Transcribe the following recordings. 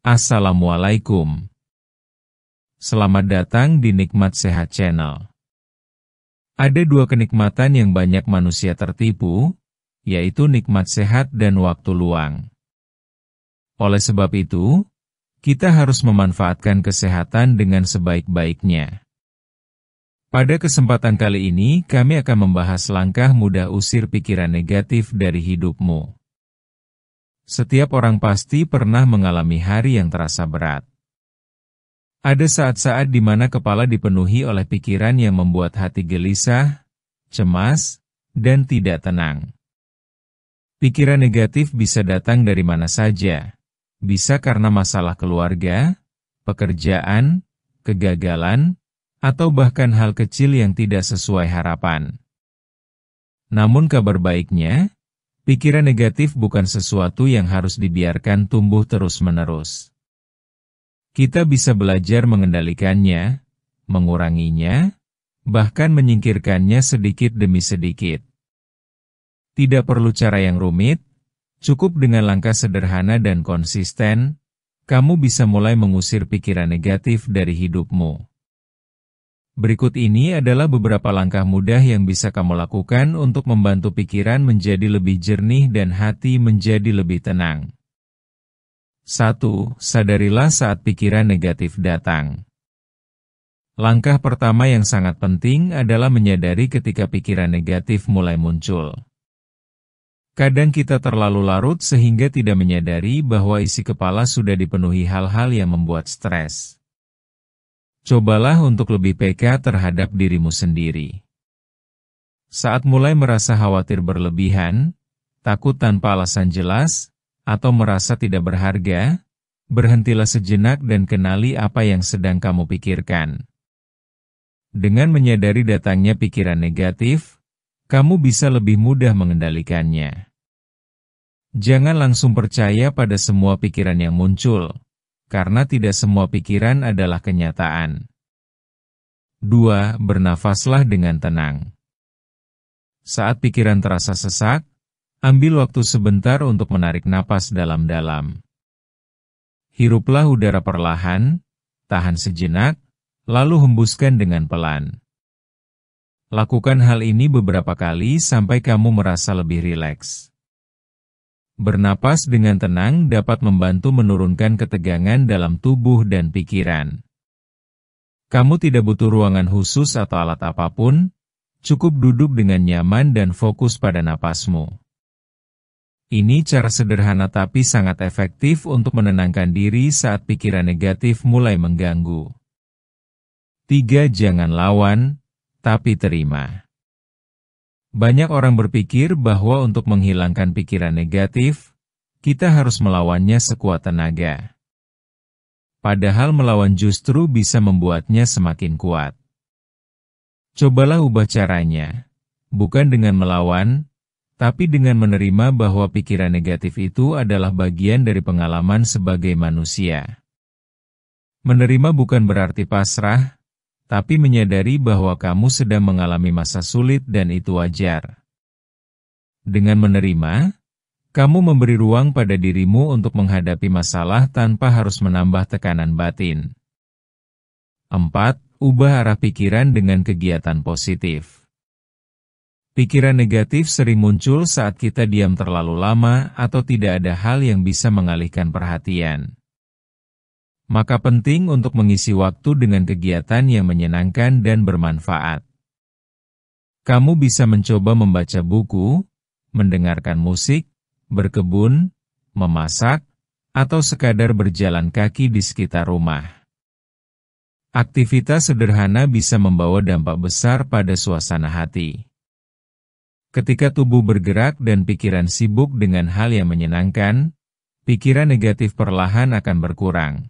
Assalamualaikum. Selamat datang di Nikmat Sehat Channel. Ada dua kenikmatan yang banyak manusia tertipu, yaitu nikmat sehat dan waktu luang. Oleh sebab itu, kita harus memanfaatkan kesehatan dengan sebaik-baiknya. Pada kesempatan kali ini, kami akan membahas langkah mudah usir pikiran negatif dari hidupmu. Setiap orang pasti pernah mengalami hari yang terasa berat. Ada saat-saat di mana kepala dipenuhi oleh pikiran yang membuat hati gelisah, cemas, dan tidak tenang. Pikiran negatif bisa datang dari mana saja. Bisa karena masalah keluarga, pekerjaan, kegagalan, atau bahkan hal kecil yang tidak sesuai harapan. Namun kabar baiknya, pikiran negatif bukan sesuatu yang harus dibiarkan tumbuh terus-menerus. Kita bisa belajar mengendalikannya, menguranginya, bahkan menyingkirkannya sedikit demi sedikit. Tidak perlu cara yang rumit, cukup dengan langkah sederhana dan konsisten, kamu bisa mulai mengusir pikiran negatif dari hidupmu. Berikut ini adalah beberapa langkah mudah yang bisa kamu lakukan untuk membantu pikiran menjadi lebih jernih dan hati menjadi lebih tenang. 1. Sadarilah saat pikiran negatif datang. Langkah pertama yang sangat penting adalah menyadari ketika pikiran negatif mulai muncul. Kadang kita terlalu larut sehingga tidak menyadari bahwa isi kepala sudah dipenuhi hal-hal yang membuat stres. Cobalah untuk lebih peka terhadap dirimu sendiri. Saat mulai merasa khawatir berlebihan, takut tanpa alasan jelas, atau merasa tidak berharga, berhentilah sejenak dan kenali apa yang sedang kamu pikirkan. Dengan menyadari datangnya pikiran negatif, kamu bisa lebih mudah mengendalikannya. Jangan langsung percaya pada semua pikiran yang muncul, karena tidak semua pikiran adalah kenyataan. 2. Bernafaslah dengan tenang. Saat pikiran terasa sesak, ambil waktu sebentar untuk menarik napas dalam-dalam. Hiruplah udara perlahan, tahan sejenak, lalu hembuskan dengan pelan. Lakukan hal ini beberapa kali sampai kamu merasa lebih rileks. Bernapas dengan tenang dapat membantu menurunkan ketegangan dalam tubuh dan pikiran. Kamu tidak butuh ruangan khusus atau alat apapun, cukup duduk dengan nyaman dan fokus pada napasmu. Ini cara sederhana tapi sangat efektif untuk menenangkan diri saat pikiran negatif mulai mengganggu. 3. Jangan lawan, tapi terima. Banyak orang berpikir bahwa untuk menghilangkan pikiran negatif, kita harus melawannya sekuat tenaga. Padahal melawan justru bisa membuatnya semakin kuat. Cobalah ubah caranya, bukan dengan melawan, tapi dengan menerima bahwa pikiran negatif itu adalah bagian dari pengalaman sebagai manusia. Menerima bukan berarti pasrah, tapi menyadari bahwa kamu sedang mengalami masa sulit dan itu wajar. Dengan menerima, kamu memberi ruang pada dirimu untuk menghadapi masalah tanpa harus menambah tekanan batin. 4. Ubah arah pikiran dengan kegiatan positif. Pikiran negatif sering muncul saat kita diam terlalu lama atau tidak ada hal yang bisa mengalihkan perhatian. Maka penting untuk mengisi waktu dengan kegiatan yang menyenangkan dan bermanfaat. Kamu bisa mencoba membaca buku, mendengarkan musik, berkebun, memasak, atau sekadar berjalan kaki di sekitar rumah. Aktivitas sederhana bisa membawa dampak besar pada suasana hati. Ketika tubuh bergerak dan pikiran sibuk dengan hal yang menyenangkan, pikiran negatif perlahan akan berkurang.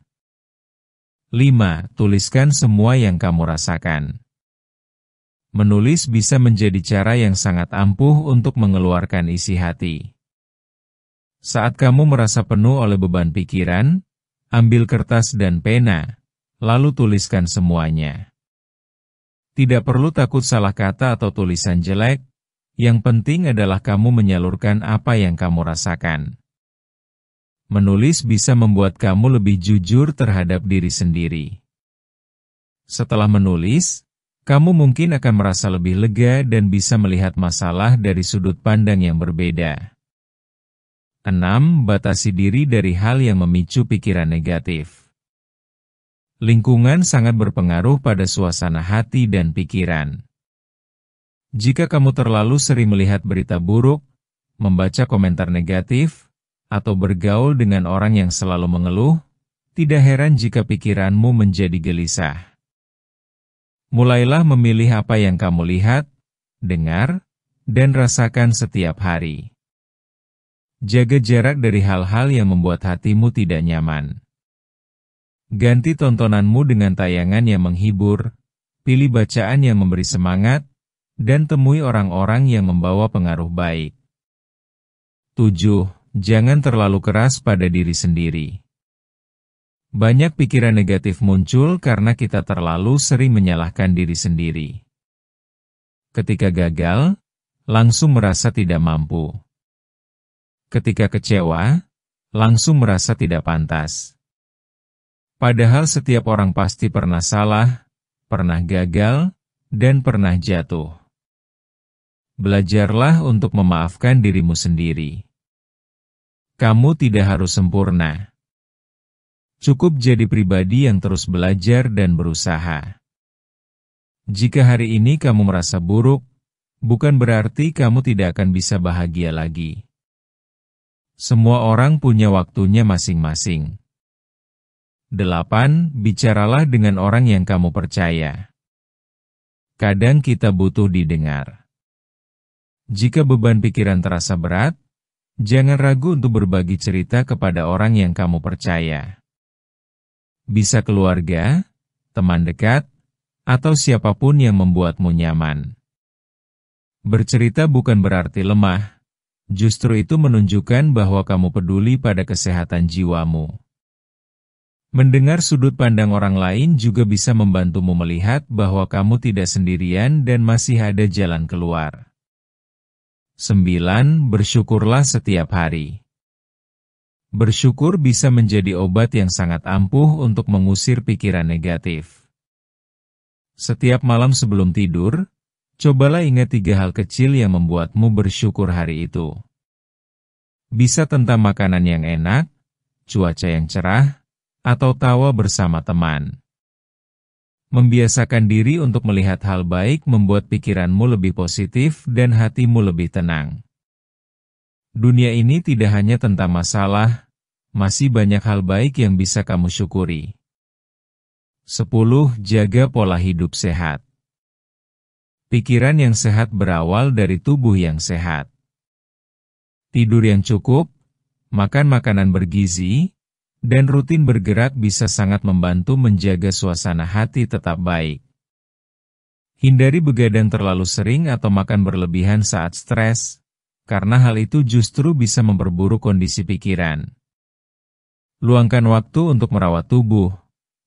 5. Tuliskan semua yang kamu rasakan. Menulis bisa menjadi cara yang sangat ampuh untuk mengeluarkan isi hati. Saat kamu merasa penuh oleh beban pikiran, ambil kertas dan pena, lalu tuliskan semuanya. Tidak perlu takut salah kata atau tulisan jelek, yang penting adalah kamu menyalurkan apa yang kamu rasakan. Menulis bisa membuat kamu lebih jujur terhadap diri sendiri. Setelah menulis, kamu mungkin akan merasa lebih lega dan bisa melihat masalah dari sudut pandang yang berbeda. 6. Batasi diri dari hal yang memicu pikiran negatif. Lingkungan sangat berpengaruh pada suasana hati dan pikiran. Jika kamu terlalu sering melihat berita buruk, membaca komentar negatif, atau bergaul dengan orang yang selalu mengeluh, tidak heran jika pikiranmu menjadi gelisah. Mulailah memilih apa yang kamu lihat, dengar, dan rasakan setiap hari. Jaga jarak dari hal-hal yang membuat hatimu tidak nyaman. Ganti tontonanmu dengan tayangan yang menghibur, pilih bacaan yang memberi semangat, dan temui orang-orang yang membawa pengaruh baik. 7. Jangan terlalu keras pada diri sendiri. Banyak pikiran negatif muncul karena kita terlalu sering menyalahkan diri sendiri. Ketika gagal, langsung merasa tidak mampu. Ketika kecewa, langsung merasa tidak pantas. Padahal setiap orang pasti pernah salah, pernah gagal, dan pernah jatuh. Belajarlah untuk memaafkan dirimu sendiri. Kamu tidak harus sempurna. Cukup jadi pribadi yang terus belajar dan berusaha. Jika hari ini kamu merasa buruk, bukan berarti kamu tidak akan bisa bahagia lagi. Semua orang punya waktunya masing-masing. 8. Bicaralah dengan orang yang kamu percaya. Kadang kita butuh didengar. Jika beban pikiran terasa berat, jangan ragu untuk berbagi cerita kepada orang yang kamu percaya. Bisa keluarga, teman dekat, atau siapapun yang membuatmu nyaman. Bercerita bukan berarti lemah, justru itu menunjukkan bahwa kamu peduli pada kesehatan jiwamu. Mendengar sudut pandang orang lain juga bisa membantumu melihat bahwa kamu tidak sendirian dan masih ada jalan keluar. 9. Bersyukurlah setiap hari. Bersyukur bisa menjadi obat yang sangat ampuh untuk mengusir pikiran negatif. Setiap malam sebelum tidur, cobalah ingat 3 hal kecil yang membuatmu bersyukur hari itu. Bisa tentang makanan yang enak, cuaca yang cerah, atau tawa bersama teman. Membiasakan diri untuk melihat hal baik membuat pikiranmu lebih positif dan hatimu lebih tenang. Dunia ini tidak hanya tentang masalah, masih banyak hal baik yang bisa kamu syukuri. 10. Jaga pola hidup sehat. Pikiran yang sehat berawal dari tubuh yang sehat. Tidur yang cukup, makan makanan bergizi, dan rutin bergerak bisa sangat membantu menjaga suasana hati tetap baik. Hindari begadang terlalu sering atau makan berlebihan saat stres, karena hal itu justru bisa memperburuk kondisi pikiran. Luangkan waktu untuk merawat tubuh,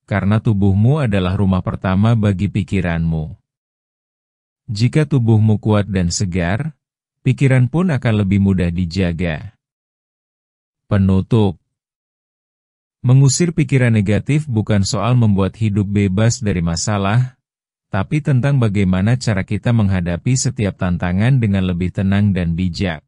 karena tubuhmu adalah rumah pertama bagi pikiranmu. Jika tubuhmu kuat dan segar, pikiran pun akan lebih mudah dijaga. Penutup. Mengusir pikiran negatif bukan soal membuat hidup bebas dari masalah, tapi tentang bagaimana cara kita menghadapi setiap tantangan dengan lebih tenang dan bijak.